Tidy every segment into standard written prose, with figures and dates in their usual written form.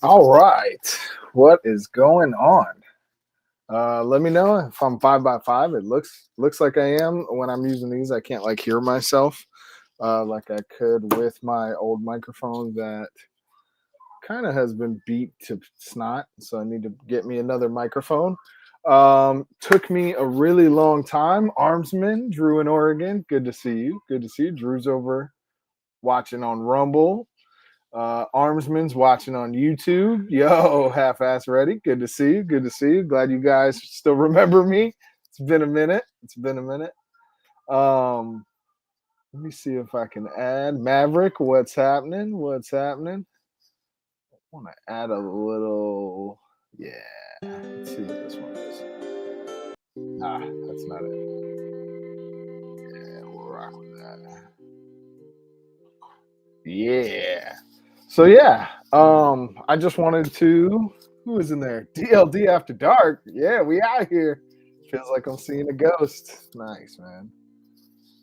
All right. What is going on? Let me know if I'm 5 by 5. It looks like I am. When I'm using these, I can't like hear myself like I could with my old microphone that kind of has been beat to snot. So I need to get me another microphone. Took me a really long time. Armsman, Drew in Oregon. Good to see you. Good to see you. Drew's over watching on Rumble. Armsman's watching on YouTube. Yo, half-ass ready. Good to see you. Good to see you. Glad you guys still remember me. It's been a minute. It's been a minute. Um, Let me see if I can add Maverick. What's happening? What's happening? I want to add a little. Yeah. Let's see what this one is. That's not it. Yeah, we'll rock with that. Yeah. So yeah, I just wanted to. Who is in there? DLD After Dark. Yeah, we out here. Feels like I'm seeing a ghost. Nice, man.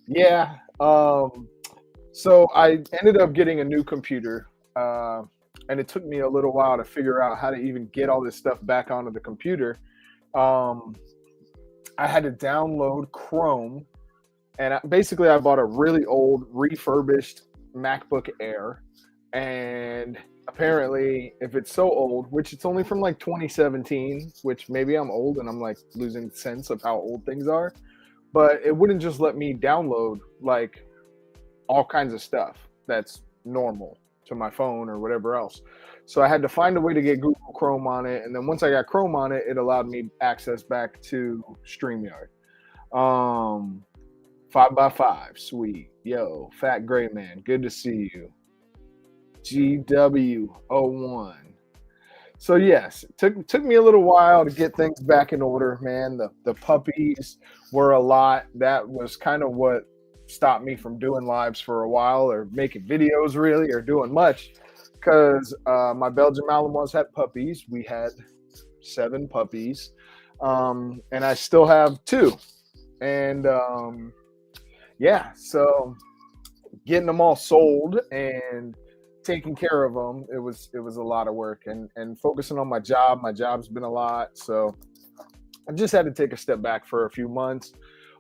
Yeah. So I ended up getting a new computer, uh, and it took me a little while to figure out how to even get all this stuff back onto the computer. Um, I had to download Chrome, and basically I bought a really old refurbished MacBook Air, and apparently if it's so old, which it's only from like 2017, which maybe I'm old and I'm like losing sense of how old things are, but it wouldn't just let me download like all kinds of stuff that's normal to my phone or whatever else. So I had to find a way to get Google Chrome on it, and then once I got Chrome on it, it allowed me access back to StreamYard. um 5 by 5, sweet. Yo, Fat Gray Man, good to see you. GW01. So yes, it took me a little while to get things back in order, man. The puppies were a lot. That was kind of what stopped me from doing lives for a while or making videos really or doing much because my Belgian Malinois had puppies. We had 7 puppies, and I still have 2. And yeah, so getting them all sold and taking care of them, it was a lot of work, and focusing on my job. My job's been a lot, so I just had to take a step back for a few months.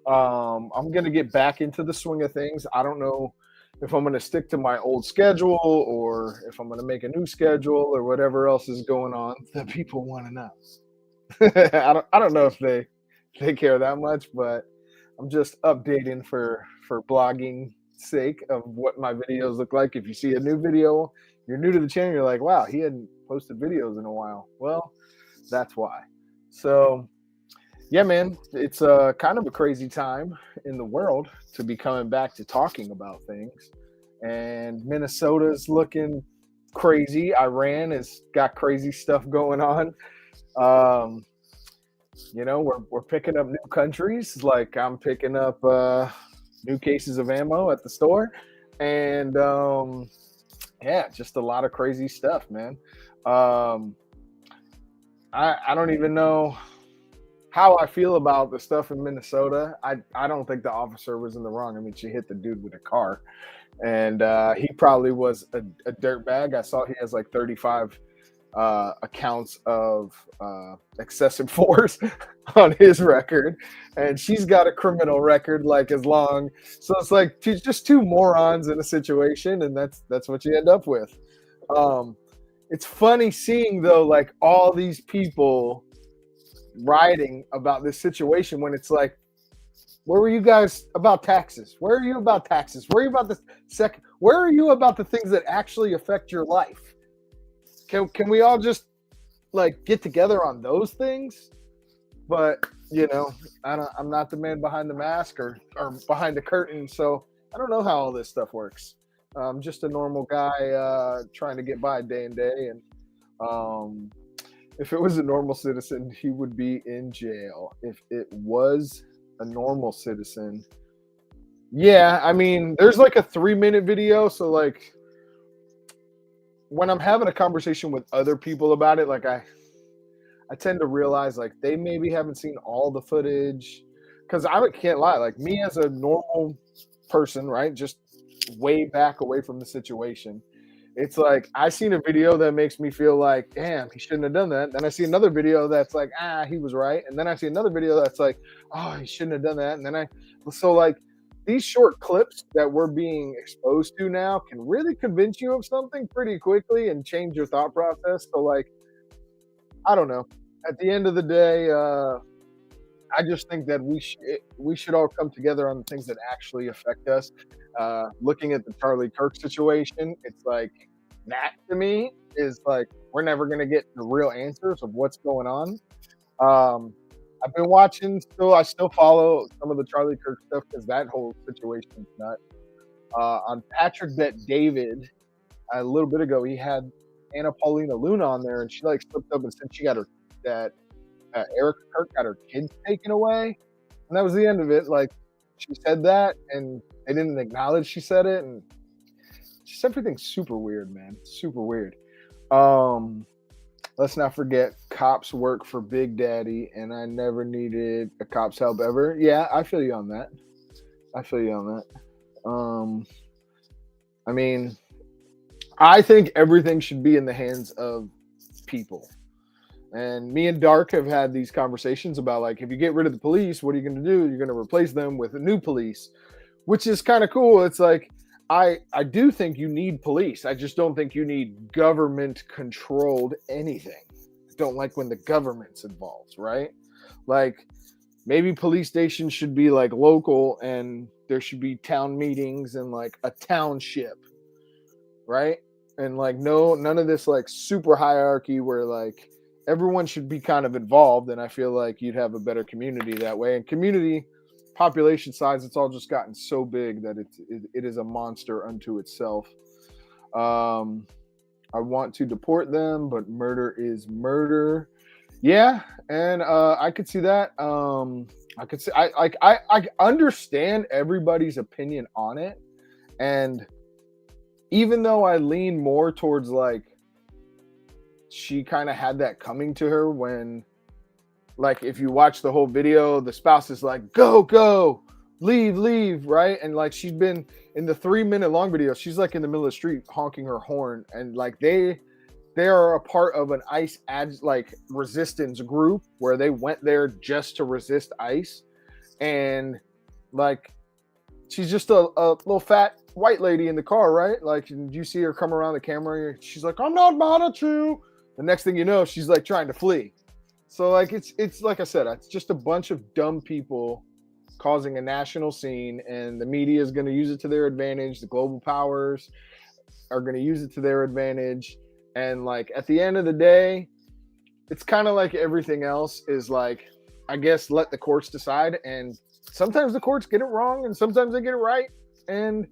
I'm gonna get back into the swing of things. I don't know if I'm gonna stick to my old schedule or if I'm gonna make a new schedule or whatever else is going on that people want to know. I don't know if they care that much, but I'm just updating for blogging sake of what my videos look like. If you see a new video, you're new to the channel, you're like, wow, he hadn't posted videos in a while. Well, that's why. So yeah, man, it's kind of a crazy time in the world to be coming back to talking about things. And Minnesota's looking crazy. Iran has got crazy stuff going on. Um, we're picking up new countries. Like I'm picking up new cases of ammo at the store, and yeah, just a lot of crazy stuff, man. Um, I don't even know how I feel about the stuff in Minnesota. I don't think the officer was in the wrong. I mean, she hit the dude with a car, and he probably was a dirtbag. I saw he has like 35 accounts of excessive force on his record, and she's got a criminal record like as long. So it's like just 2 morons in a situation, and that's what you end up with. Um, it's funny seeing though, like all these people writing about this situation when it's like, where were you guys about taxes? Where are you about taxes? Where are you about the second? Where are you about the things that actually affect your life? Can we all just like get together on those things? But I'm not the man behind the mask or behind the curtain, so I don't know how all this stuff works. I'm just a normal guy trying to get by day and day, and um, if it was a normal citizen, he would be in jail. If it was a normal citizen, yeah, I mean, there's like a 3-minute video, so like when I'm having a conversation with other people about it, like I tend to realize like they maybe haven't seen all the footage because I can't lie, like me as a normal person, right, just way back away from the situation. It's like I seen a video that makes me feel like, damn, he shouldn't have done that. Then I see another video that's like, he was right. And then I see another video that's like, oh, he shouldn't have done that. And then so like these short clips that we're being exposed to now can really convince you of something pretty quickly and change your thought process. So like, I don't know. At the end of the day, I just think that we should all come together on the things that actually affect us. Looking at the Charlie Kirk situation, it's like that to me is like we're never going to get the real answers of what's going on. Um, I've been watching still. I still follow some of the Charlie Kirk stuff because that whole situation is nuts. On Patrick Bet David, a little bit ago, he had Anna Paulina Luna on there, and she like slipped up and said she got her that Erica Kirk got her kids taken away, and that was the end of it. Like she said that, and they didn't acknowledge she said it, and just everything's super weird, man. Super weird. Um, let's not forget, cops work for Big Daddy, and I never needed a cop's help ever. Yeah, I feel you on that. I feel you on that. I mean, I think everything should be in the hands of people. And me and Dark have had these conversations about like, if you get rid of the police, what are you going to do? You're going to replace them with a new police, which is kind of cool. It's like, I do think you need police. I just don't think you need government controlled anything. I don't like when the government's involved, right? Like maybe police stations should be like local and there should be town meetings and like a township, right? And like none of this like super hierarchy where like everyone should be kind of involved, and I feel like you'd have a better community that way. And community population size, it's all just gotten so big that it is a monster unto itself. I want to deport them, but murder is murder. Yeah, and I could see that. I could see I understand everybody's opinion on it, and even though I lean more towards like she kind of had that coming to her when, like, if you watch the whole video, the spouse is like, go, leave, right? And like she's been in the 3-minute long video, she's like in the middle of the street honking her horn, and like they are a part of an ICE like resistance group where they went there just to resist ICE, and like she's just a little fat white lady in the car, right? Like you see her come around the camera, she's like, I'm not mad at you. The next thing you know, she's like trying to flee. So like it's like I said, it's just a bunch of dumb people causing a national scene, and the media is going to use it to their advantage. The global powers are going to use it to their advantage. And like at the end of the day, it's kind of like everything else is like, I guess, let the courts decide. And sometimes the courts get it wrong and sometimes they get it right. And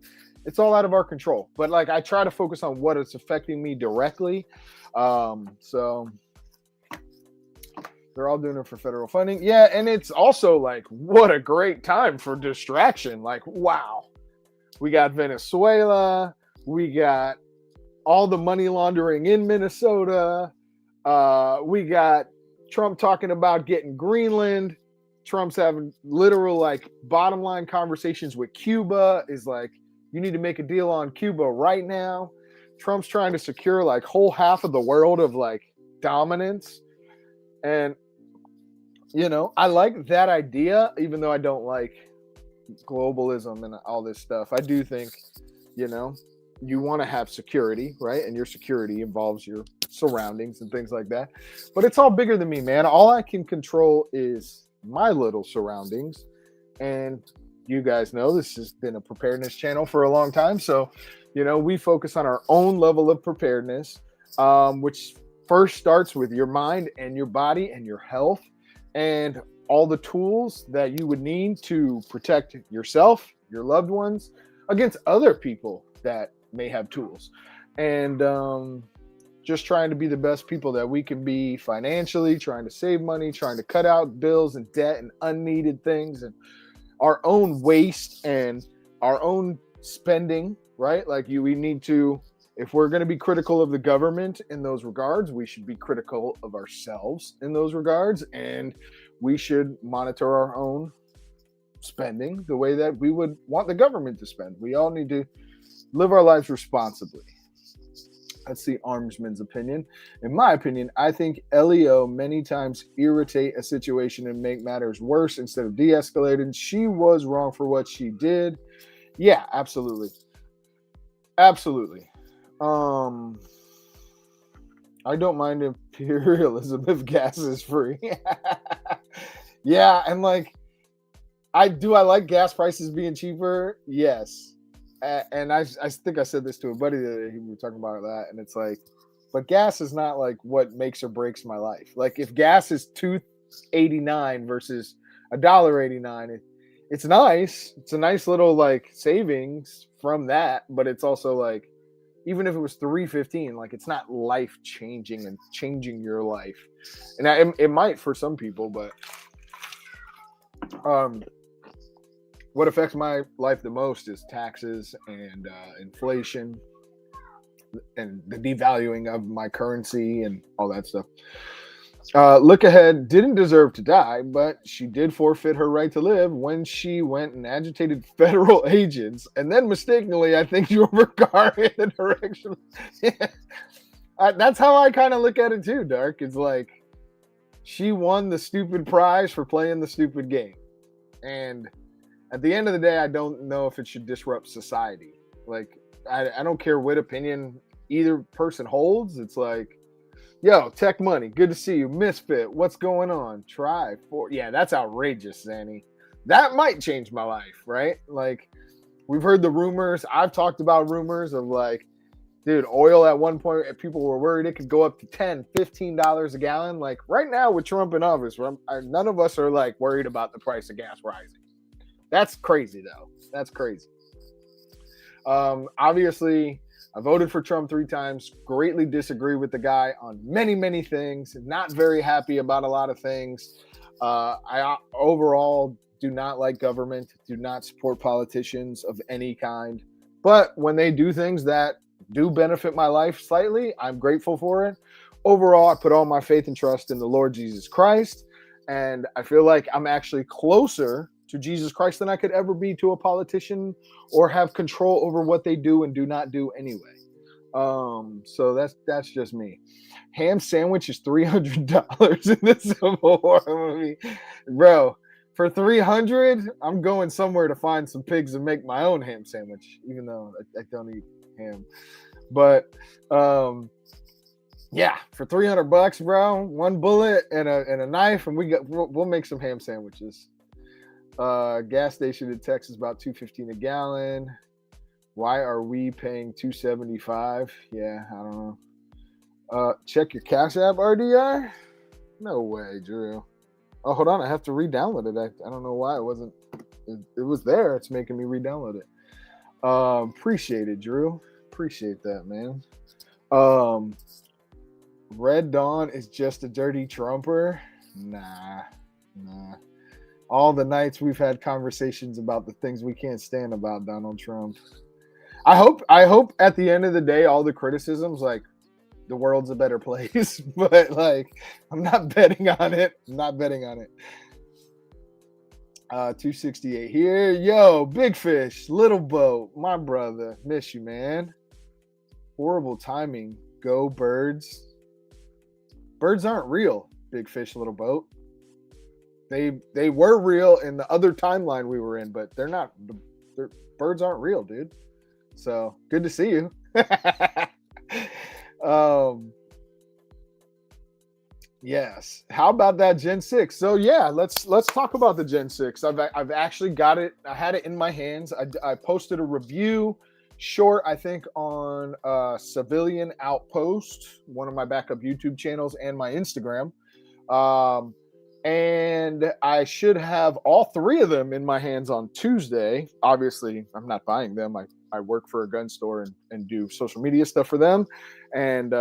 it's all out of our control. But like I try to focus on what is affecting me directly. So they're all doing it for federal funding. Yeah, and it's also like, what a great time for distraction. Like, wow. We got Venezuela. We got all the money laundering in Minnesota. We got Trump talking about getting Greenland. Trump's having literal like bottom line conversations with Cuba. Is like, you need to make a deal on Cuba right now. Trump's trying to secure like whole half of the world of like dominance. And, you know, I like that idea, even though I don't like globalism and all this stuff. I do think, you know, you want to have security, right? And your security involves your surroundings and things like that. But it's all bigger than me, man. All I can control is my little surroundings. And you guys know this has been a preparedness channel for a long time. So, you know, we focus on our own level of preparedness, which first starts with your mind and your body and your health and all the tools that you would need to protect yourself, your loved ones, against other people that may have tools. And just trying to be the best people that we can be financially, trying to save money, trying to cut out bills and debt and unneeded things and our own waste and our own spending, right? Like we need to, if we're going to be critical of the government in those regards, we should be critical of ourselves in those regards. And we should monitor our own spending the way that we would want the government to spend. We all need to live our lives responsibly. That's the armsman's opinion. In my opinion, I think LEO many times irritate a situation and make matters worse instead of de-escalating. She was wrong for what she did. Yeah, absolutely. Absolutely. Um, I don't mind imperialism if gas is free. Yeah, and like I like gas prices being cheaper. Yes, and I think I said this to a buddy that we were talking about that, and it's like, but gas is not like what makes or breaks my life. Like if gas is $2.89 versus $1.89, it's nice. It's a nice little like savings from that, but it's also like even if it was $3.15, like it's not life changing and changing your life, and it might for some people, but what affects my life the most is taxes and inflation and the devaluing of my currency and all that stuff. Look ahead didn't deserve to die, but she did forfeit her right to live when she went and agitated federal agents and then mistakenly, I think, drove her car in the direction. That's how I kind of look at it too, Dark. It's like she won the stupid prize for playing the stupid game. And at the end of the day, I don't know if it should disrupt society. Like, I don't care what opinion either person holds. It's like, yo, Tech Money, good to see you. Misfit, what's going on? Yeah, that's outrageous, Zanny. That might change my life, right? Like, we've heard the rumors. I've talked about rumors of like, dude, oil at one point, people were worried it could go up to $10, $15 a gallon. Like right now with Trump in office, none of us are like worried about the price of gas rising. That's crazy, though. That's crazy. Obviously, I voted for Trump 3 times. Greatly disagree with the guy on many, many things. Not very happy about a lot of things. I overall do not like government. Do not support politicians of any kind. But when they do things that do benefit my life slightly, I'm grateful for it. Overall, I put all my faith and trust in the Lord Jesus Christ. And I feel like I'm actually closer to Jesus Christ than I could ever be to a politician or have control over what they do and do not do anyway. So that's just me. Ham sandwich is $300 in the Civil War movie. Bro, for $300, I'm going somewhere to find some pigs and make my own ham sandwich, even though I don't eat ham. But yeah, for $300, bro, one bullet and a knife, and we'll make some ham sandwiches. Gas station in Texas about $2.15 a gallon. Why are we paying $2.75? Yeah, I don't know. Check your Cash App, RDR. No way, Drew. Oh, hold on, I have to re-download it. I don't know why it wasn't. It was there. It's making me re-download it. Appreciate it, Drew. Appreciate that, man. Red Dawn is just a dirty Trumper. Nah. All the nights we've had conversations about the things we can't stand about Donald Trump. I hope at the end of the day, all the criticisms, like the world's a better place, but like, I'm not betting on it. 268 here. Yo, Big Fish, Little Boat, my brother. Miss you, man. Horrible timing. Go Birds. Birds aren't real, Big Fish, Little Boat. They were real in the other timeline we were in, but they're not. Birds aren't real, dude. So good to see you. Yes. How about that Gen 6? So yeah, let's talk about the Gen 6. I've actually got it. I had it in my hands. I posted a review short, I think, on Civilian Outpost, one of my backup YouTube channels, and my Instagram. And I should have all 3 of them in my hands on Tuesday. Obviously, I'm not buying them. I work for a gun store and do social media stuff for them. And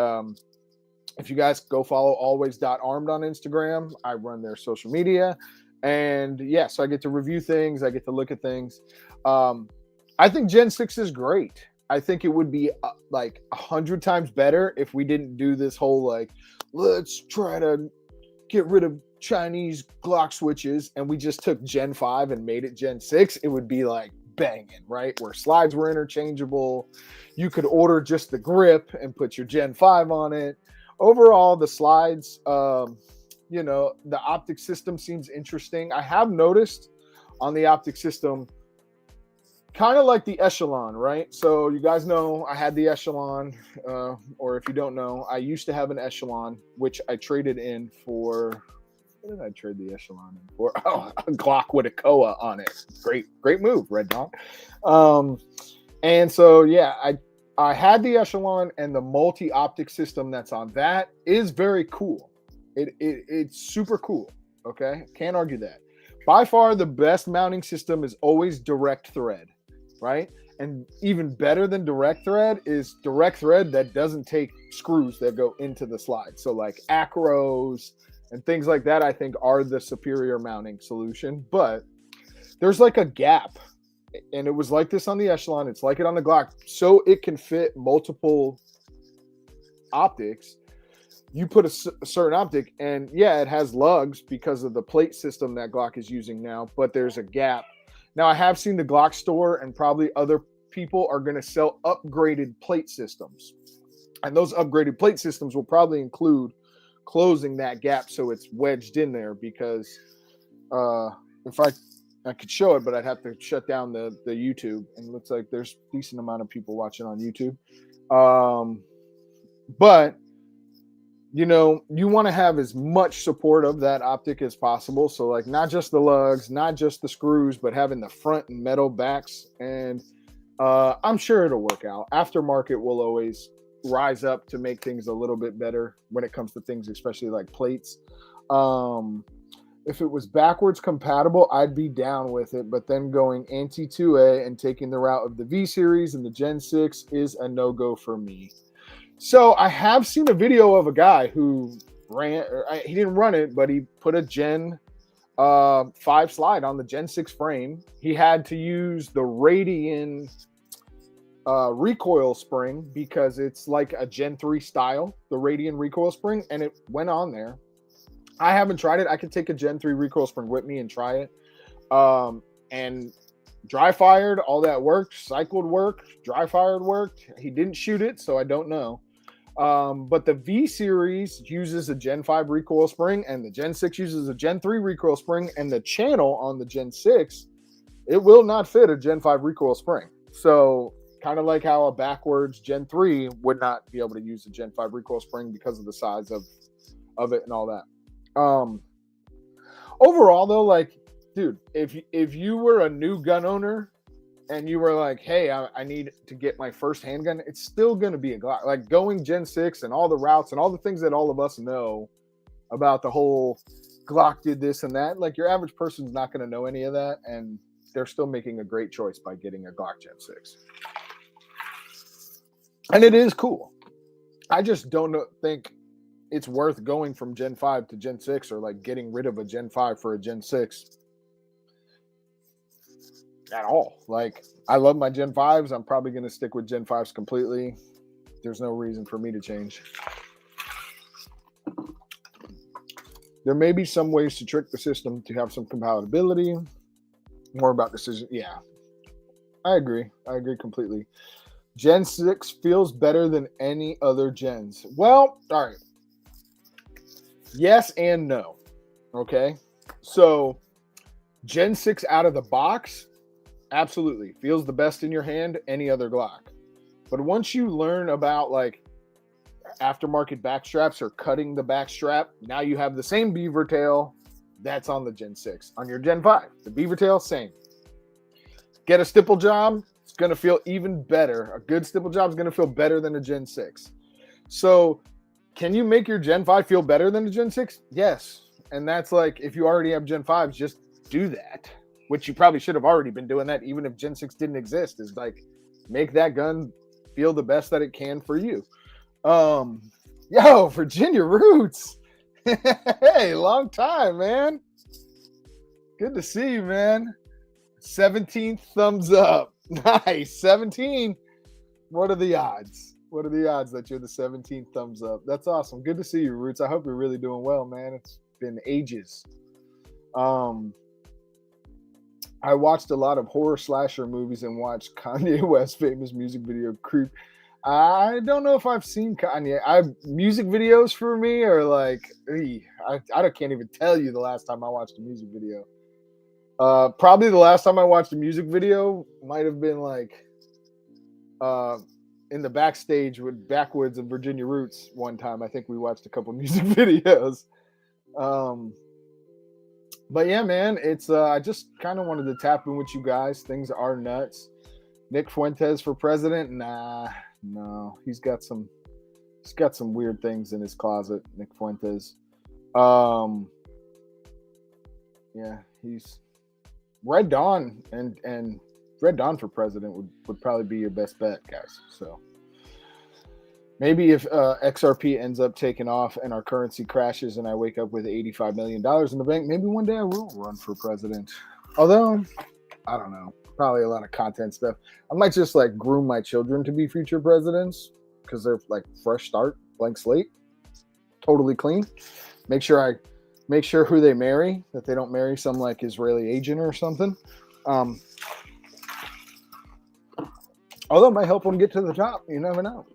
if you guys go follow always.armed on Instagram, I run their social media. And yeah, so I get to review things. I get to look at things. I think Gen 6 is great. I think it would be like 100 times better if we didn't do this whole like, let's try to get rid of Chinese Glock switches and we just took Gen 5 and made it Gen 6. It would be like banging, right? Where slides were interchangeable. You could order just the grip and put your Gen 5 on it. Overall, the slides, the optic system seems interesting. I have noticed on the optic system, kind of like the Echelon, right? So you guys know I had the Echelon, or if you don't know, I used to have an Echelon, which I traded in for. What did I trade the Echelon in for? Oh, a Glock with a Koa on it. Great move, Red Dog. And so yeah, I had the Echelon, and the multi-optic system that's on that is very cool. It's super cool. Okay, can't argue that. By far, the best mounting system is always direct thread, right? And even better than direct thread is direct thread that doesn't take screws that go into the slide. So like acros and things like that, I think are the superior mounting solution. But there's like a gap, and it was like this on the Echelon. It's like it on the Glock, so it can fit multiple optics. You put a certain optic, and yeah, it has lugs because of the plate system that Glock is using now, but there's a gap. Now, I have seen the Glock store, and probably other people are going to sell upgraded plate systems. And those upgraded plate systems will probably include closing that gap so it's wedged in there, because if I could show it, but I'd have to shut down the YouTube, and it looks like there's a decent amount of people watching on YouTube. But you want to have as much support of that optic as possible. So like not just the lugs, not just the screws, but having the front and metal backs. And I'm sure it'll work out. Aftermarket will always rise up to make things a little bit better when it comes to things, especially like plates. If it was backwards compatible, I'd be down with it. But then going anti-2A and taking the route of the V series and the Gen 6 is a no-go for me. So I have seen a video of a guy who he didn't run it, but he put a Gen 5 slide on the Gen 6 frame. He had to use the Radian recoil spring because it's like a Gen 3 style, the Radian recoil spring, and it went on there. I haven't tried it. I could take a Gen 3 recoil spring with me and try it. And dry fired, all that worked. Cycled worked. Dry fired worked. He didn't shoot it, so I don't know. But the V series uses a Gen 5 recoil spring, and the Gen 6 uses a Gen 3 recoil spring, and the channel on the Gen 6, it will not fit a Gen 5 recoil spring. So kind of like how a backwards Gen 3 would not be able to use a Gen 5 recoil spring because of the size of it and all that. Overall though, like, dude, if you were a new gun owner and you were like, hey, I need to get my first handgun, it's still going to be a Glock. Like going Gen 6 and all the routes and all the things that all of us know about the whole Glock did this and that, like your average person's not going to know any of that, and they're still making a great choice by getting a Glock Gen 6. And it is cool. I just don't think it's worth going from Gen 5 to Gen 6, or like getting rid of a Gen 5 for a Gen 6 at all. Like, I love my Gen 5s. I'm probably going to stick with Gen 5s completely. There's no reason for me to change. There may be some ways to trick the system to have some compatibility. More about decision. Yeah, I agree. I agree completely. Gen 6 feels better than any other gens. Well, all right. Yes and no. Okay. So Gen 6 out of the box, absolutely. Feels the best in your hand, any other Glock. But once you learn about like aftermarket back straps or cutting the back strap, now you have the same beaver tail that's on the Gen 6. On your Gen 5, the beaver tail, same. Get a stipple job, it's going to feel even better. A good stipple job is going to feel better than a Gen 6. So can you make your Gen 5 feel better than a Gen 6? Yes. And that's like, if you already have Gen 5s, just do that, which you probably should have already been doing that even if Gen 6 didn't exist, is like make that gun feel the best that it can for you. Yo, Virginia Roots. Hey, long time, man. Good to see you, man. 17 thumbs up. Nice. 17. What are the odds? What are the odds that you're the 17th thumbs up? That's awesome. Good to see you, Roots. I hope you're really doing well, man. It's been ages. I watched a lot of horror slasher movies and watched Kanye West's famous music video "Creep." I don't know if I've seen Kanye. Music videos for me are like, I can't even tell you the last time I watched a music video. Probably the last time I watched a music video might have been like uh, in the backstage with Backwoods and Virginia Roots one time. I think we watched a couple music videos. Um, but yeah, man, it's I just kind of wanted to tap in with you guys. Things are nuts. Nick Fuentes for president? Nah, no. He's got some weird things in his closet, Nick Fuentes. Um, yeah, he's Red Dawn and Red Dawn for president would probably be your best bet, guys. So maybe if XRP ends up taking off and our currency crashes and I wake up with $85 million in the bank, maybe one day I will run for president. Although, I don't know. Probably a lot of content stuff. I might just like groom my children to be future presidents because they're like fresh start, blank slate, totally clean. Make sure who they marry, that they don't marry some like Israeli agent or something. Although it might help them get to the top. You never know.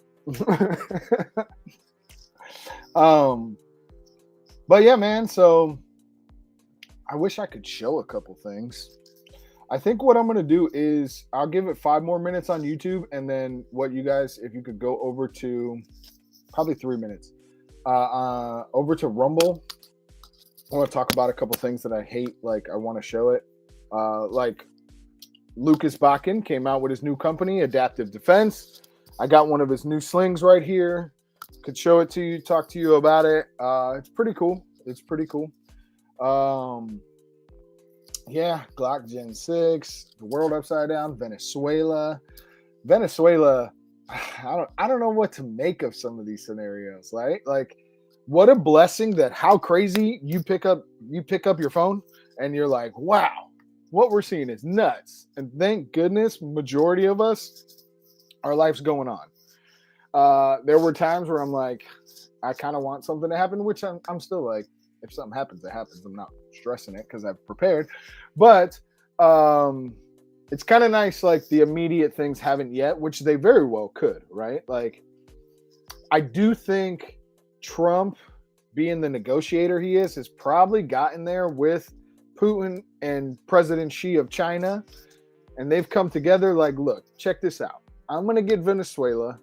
But yeah, man. So I wish I could show a couple things. I think what I'm going to do is I'll give it 5 more minutes on YouTube. And then what you guys, if you could go over to probably 3 minutes, over to Rumble. I want to talk about a couple things that I hate. Like I want to show it. Like Lucas Bakken came out with his new company, Adaptive Defense. I got one of his new slings right here. Could show it to you, talk to you about it. It's pretty cool. Yeah, Glock Gen 6, the world upside down, Venezuela. I don't know what to make of some of these scenarios, right? Like, what a blessing that how crazy you pick up your phone and you're like, wow, what we're seeing is nuts. And thank goodness, majority of us, our life's going on. There were times where I'm like, I kind of want something to happen, which I'm still like, if something happens, it happens. I'm not stressing it because I've prepared. But it's kind of nice, like the immediate things haven't yet, which they very well could, right? Like, I do think Trump, being the negotiator he is, has probably gotten there with Putin and President Xi of China. And they've come together like, look, check this out. I'm going to get Venezuela.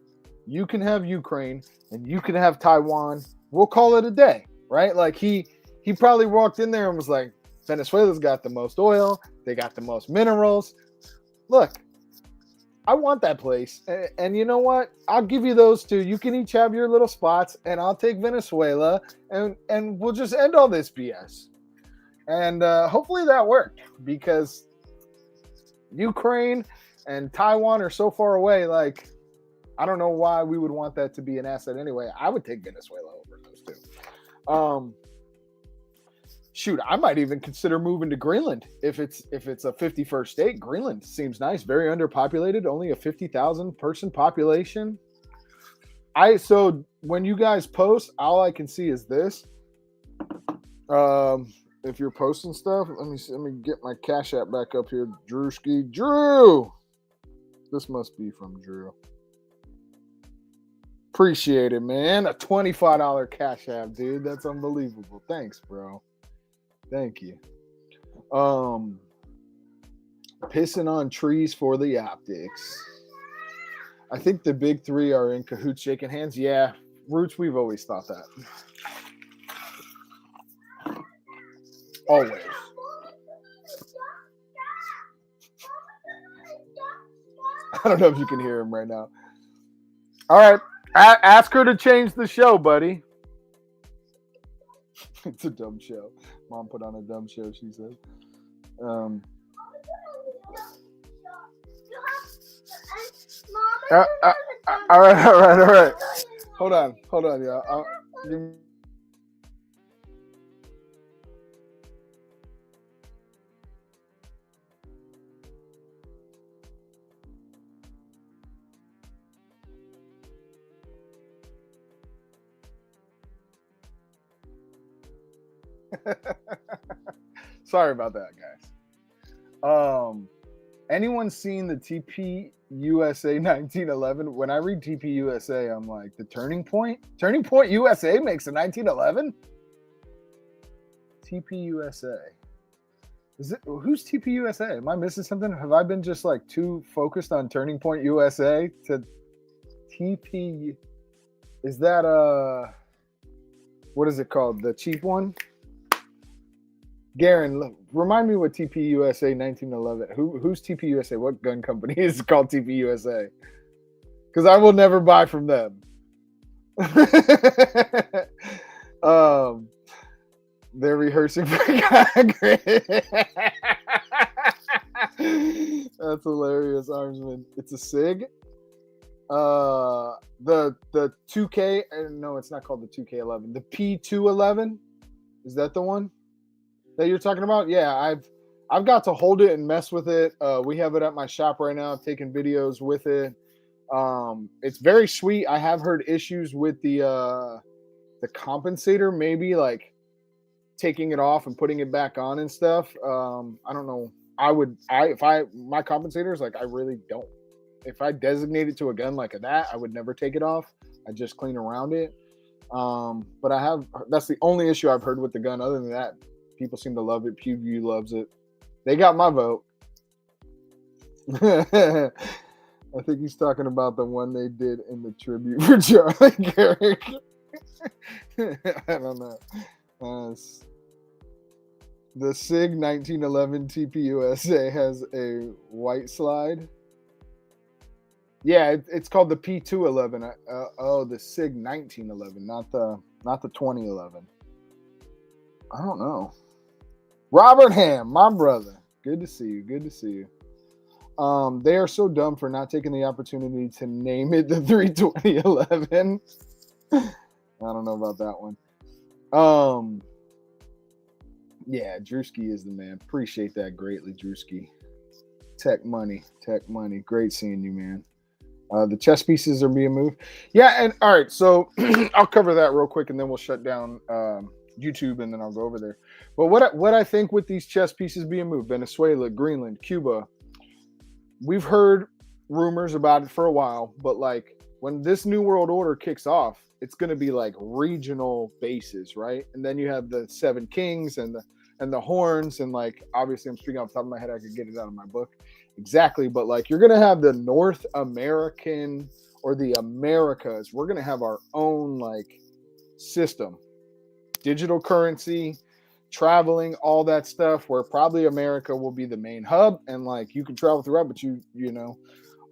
You can have Ukraine and you can have Taiwan. We'll call it a day, right? Like he probably walked in there and was like, Venezuela's got the most oil. They got the most minerals. Look, I want that place. And you know what? I'll give you those two. You can each have your little spots and I'll take Venezuela and we'll just end all this BS. And hopefully that worked because Ukraine and Taiwan are so far away. Like, I don't know why we would want that to be an asset anyway. I would take Venezuela over those two. Shoot, I might even consider moving to Greenland if it's a 51st state. Greenland seems nice, very underpopulated, only a 50,000 person population. So when you guys post, all I can see is this. If you're posting stuff, let me get my Cash App back up here. Drew. This must be from Drew. Appreciate it, man. A $25 Cash App, dude. That's unbelievable. Thanks, bro. Thank you. Pissing on trees for the optics. I think the big three are in cahoots shaking hands. Yeah, Roots, we've always thought that. Always. I don't know if you can hear him right now. All right. Ask her to change the show, buddy. It's a dumb show. Mom put on a dumb show, she said. All right. Hold on, y'all. Sorry about that, guys. Anyone seen the TP USA 1911? When I read TP USA, I'm like, the Turning Point? Turning Point USA makes a 1911? TP USA. Who's TP USA? Am I missing something? Have I been just like too focused on Turning Point USA to TP? Is that what is it called? The cheap one? Garen, remind me what TP USA 1911. Who's TP USA? What gun company is called TP USA? Because I will never buy from them. They're rehearsing for Congress. That's hilarious, Armsman. It's a SIG. The 2K. No, it's not called the 2K11. The P211. Is that the one that you're talking about? Yeah, I've got to hold it and mess with it. We have it at my shop right now. I'm taking videos with it. It's very sweet. I have heard issues with the compensator, maybe like taking it off and putting it back on and stuff. I don't know. My compensators, like I really don't. If I designate it to a gun like that, I would never take it off. I just clean around it. But that's the only issue I've heard with the gun. Other than that, people seem to love it. PewView loves it. They got my vote. I think he's talking about the one they did in the tribute for Charlie Garrick. I don't know. The SIG 1911 TPUSA has a white slide. Yeah, it's called the P211. The SIG 1911, not the 2011. I don't know. Robert Ham, my brother. Good to see you. Good to see you. They are so dumb for not taking the opportunity to name it the 32011. I don't know about that one. Yeah, Drewski is the man. Appreciate that greatly, Drewski. Tech money. Great seeing you, man. The chess pieces are being moved. Yeah, and all right, so I'll cover that real quick, and then we'll shut down YouTube, and then I'll go over there. But what I think with these chess pieces being moved, Venezuela, Greenland, Cuba, we've heard rumors about it for a while, but like when this new world order kicks off, it's going to be like regional bases, right? And then you have the Seven Kings and the Horns, and like obviously I'm speaking off the top of my head, I could get it out of my book exactly, but like you're going to have the North American or the Americas. We're going to have our own like system, digital currency, traveling, all that stuff, where probably America will be the main hub, and like you can travel throughout, but you know,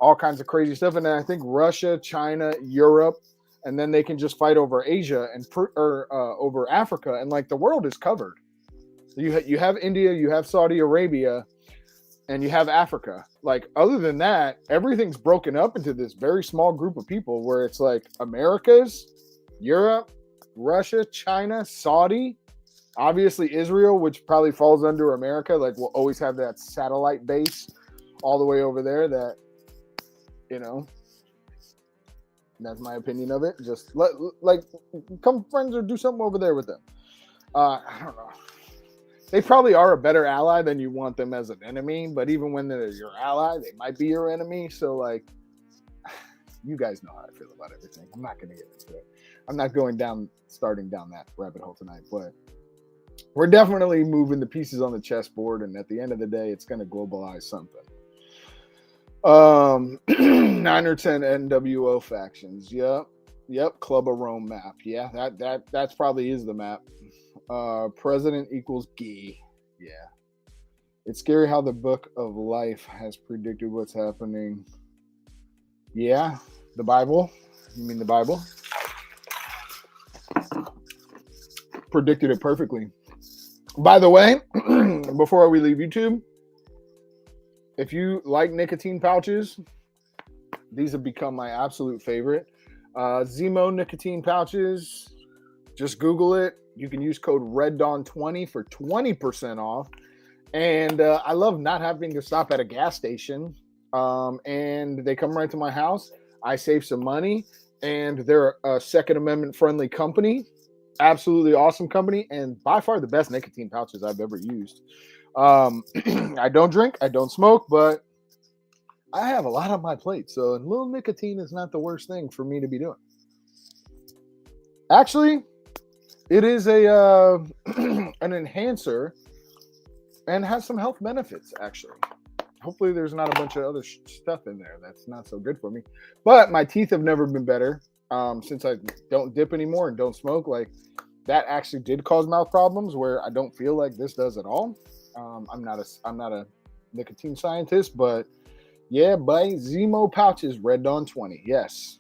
all kinds of crazy stuff. And then I think Russia, China, Europe, and then they can just fight over Asia and over Africa, and like the world is covered. You have India, you have Saudi Arabia, and you have Africa. Like other than that, everything's broken up into this very small group of people where it's like Americas, Europe, Russia, China, Saudi, obviously Israel, which probably falls under America. Like we'll always have that satellite base all the way over there that, you know, that's my opinion of it. Just like come friends or do something over there with them. I don't know. They probably are a better ally than you want them as an enemy, but even when they're your ally, they might be your enemy. So like, you guys know how I feel about everything. I'm not going to get into it. I'm not starting down that rabbit hole tonight, but we're definitely moving the pieces on the chessboard. And at the end of the day, it's going to globalize something. 9 or 10 NWO factions. Yep. Club of Rome map. Yeah, that's probably is the map. President equals gay. Yeah. It's scary how the book of life has predicted what's happening. Yeah. The Bible. You mean the Bible? Predicted it perfectly. By the way, before we leave YouTube, if you like nicotine pouches, these have become my absolute favorite. Zemo nicotine pouches. Just Google it. You can use code REDDAWN20 for 20% off. And I love not having to stop at a gas station. And they come right to my house. I save some money. And they're a Second Amendment friendly company. Absolutely awesome company. And by far the best nicotine pouches I've ever used. I don't drink, I don't smoke, but I have a lot on my plate, so a little nicotine is not the worst thing for me to be doing. Actually, it is a an enhancer and has some health benefits. Actually, hopefully, there's not a bunch of other stuff in there that's not so good for me. But my teeth have never been better since I don't dip anymore and don't smoke. Like that actually did cause mouth problems where I don't feel like this does at all. I'm not a nicotine scientist, but yeah, by Zemo pouches, Red Dawn 20. Yes.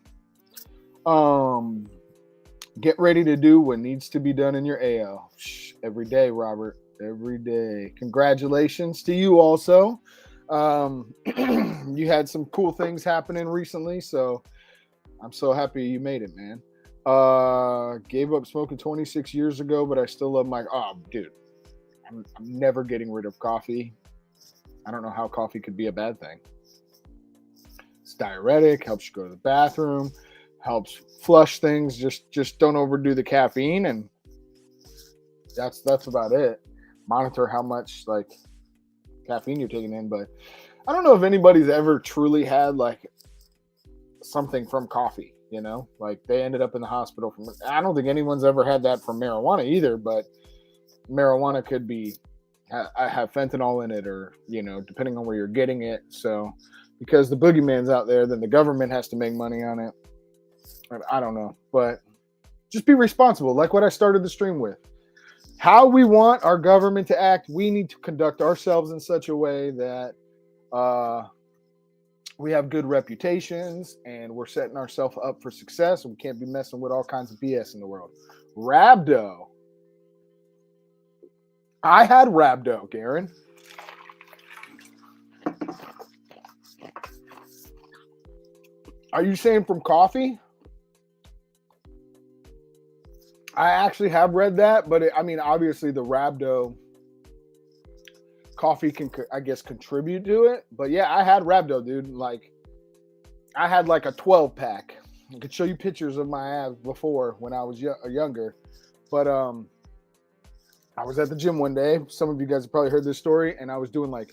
Get ready to do what needs to be done in your AO. Every day, Robert. Every day. Congratulations to you also. You had some cool things happening recently, so I'm so happy you made it, man. Gave up smoking 26 years ago, but I still love my... Oh, dude. I'm never getting rid of coffee. I don't know how coffee could be a bad thing. It's diuretic, helps you go to the bathroom, helps flush things. Just don't overdo the caffeine, and that's about it. Monitor how much like caffeine you're taking in, but I don't know if anybody's ever truly had like something from coffee, you know, like they ended up in the hospital from... I don't think anyone's ever had that from marijuana either, but marijuana could be have fentanyl in it, or, you know, depending on where you're getting it. So because the boogeyman's out there, then the government has to make money on it. I don't know, but just be responsible. Like what I started the stream with. How we want our government to act, we need to conduct ourselves in such a way that we have good reputations and we're setting ourselves up for success. And we can't be messing with all kinds of BS in the world. Rhabdo. I had rhabdo, Garen. Are you saying from coffee? I actually have read that, but I mean, obviously the rhabdo coffee can, I guess, contribute to it. But yeah, I had rhabdo, dude. Like, I had like a 12 pack. I could show you pictures of my abs before when I was younger. But I was at the gym one day. Some of you guys have probably heard this story, and I was doing like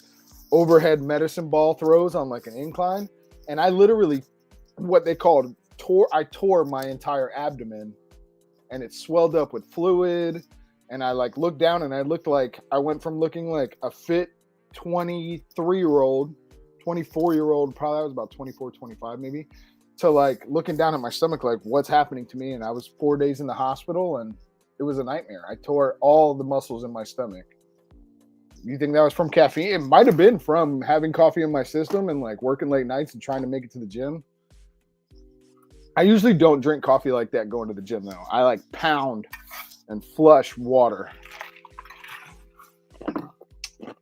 overhead medicine ball throws on like an incline, and I literally, what they called I tore my entire abdomen, and it swelled up with fluid. And I like looked down, and I looked like I went from looking like a fit 23-year-old, 24-year-old, probably I was about 24, 25 maybe, to like looking down at my stomach like, what's happening to me? And I was 4 days in the hospital, and it was a nightmare. I tore all the muscles in my stomach. You think that was from caffeine? It might have been from having coffee in my system and like working late nights and trying to make it to the gym. I usually don't drink coffee like that going to the gym though. I like pound and flush water.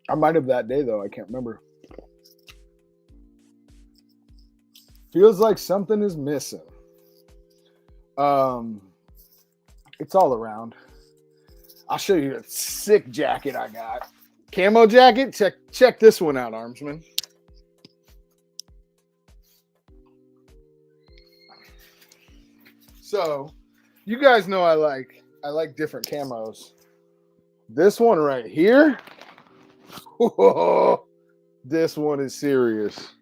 I might have that day though. I can't remember. Feels like something is missing. It's all around. I'll show you a sick jacket I got. Camo jacket. Check this one out, Armsman. So, you guys know I like different camos. This one right here. This one is serious.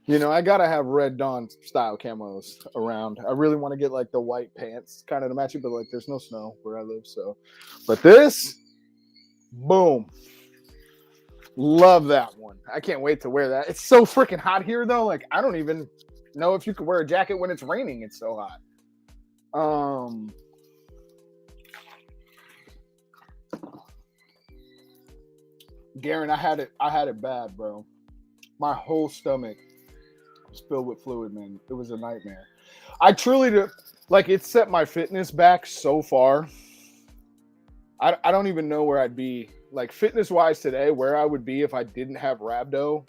You know, I gotta have Red Dawn style camos around. I really want to get like the white pants kind of to match it, but like there's no snow where I live, so. But this, boom. Love that one. I can't wait to wear that. It's so freaking hot here though. Like I don't even know if you could wear a jacket when it's raining. It's so hot. Garen, I had it bad, bro. My whole stomach was filled with fluid, man. It was a nightmare. I truly like it set my fitness back so far. I don't even know where I'd be, like fitness wise today, where I would be if I didn't have rhabdo.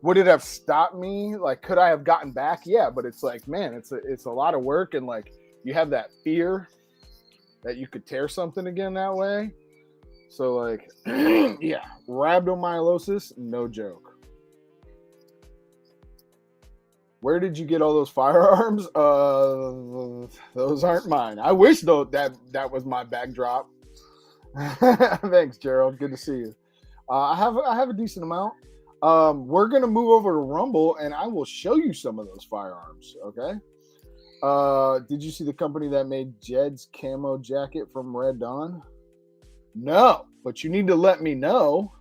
Would it have stopped me? Like, could I have gotten back? Yeah, but it's like, man, it's a lot of work, and like you have that fear that you could tear something again that way. So like, yeah, rhabdomyolysis, no joke. Where did you get all those firearms? Those aren't mine. I wish though that was my backdrop. Thanks, Gerald. Good to see you. I have a decent amount. We're gonna move over to Rumble, and I will show you some of those firearms. Okay. Did you see the company that made Jed's camo jacket from Red Dawn? No, but you need to let me know.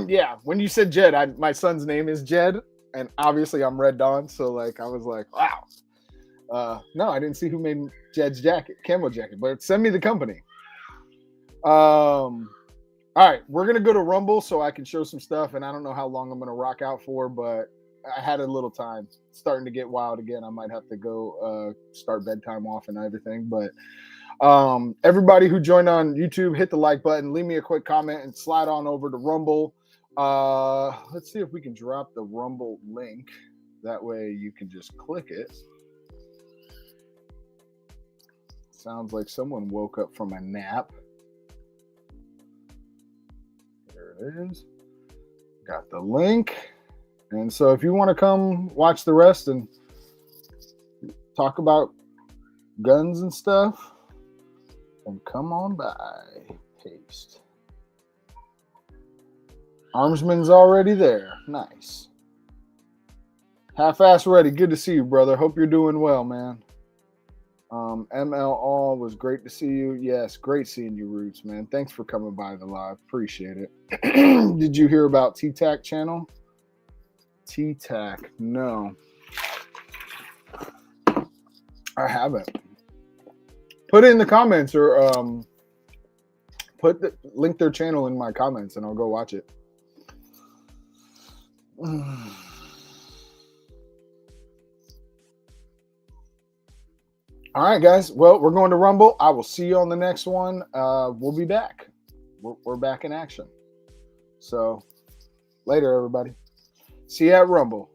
Yeah, when you said Jed, my son's name is Jed, and obviously I'm Red Dawn, so like I was like, wow. No, I didn't see who made Jed's jacket, camo jacket, but send me the company. All right, we're gonna go to Rumble so I can show some stuff, and I don't know how long I'm gonna rock out for, but I had a little time. It's starting to get wild again. I might have to go start bedtime off and everything, but everybody who joined on YouTube, hit the like button, leave me a quick comment, and slide on over to Rumble. Let's see if we can drop the Rumble link. That way you can just click it. Sounds like someone woke up from a nap. There it is. Got the link. And so if you want to come watch the rest and talk about guns and stuff, then come on by. Paste. Armsman's already there. Nice. Half-ass ready. Good to see you, brother. Hope you're doing well, man. ML All was great to see you. Yes, great seeing you, Roots, man. Thanks for coming by the live. Appreciate it. Did you hear about T-Tac channel? T-Tac, no. I haven't. Put it in the comments or link their channel in my comments and I'll go watch it. All right, guys. Well, we're going to Rumble. I will see you on the next one. We'll be back. We're back in action. So later, everybody. See you at Rumble.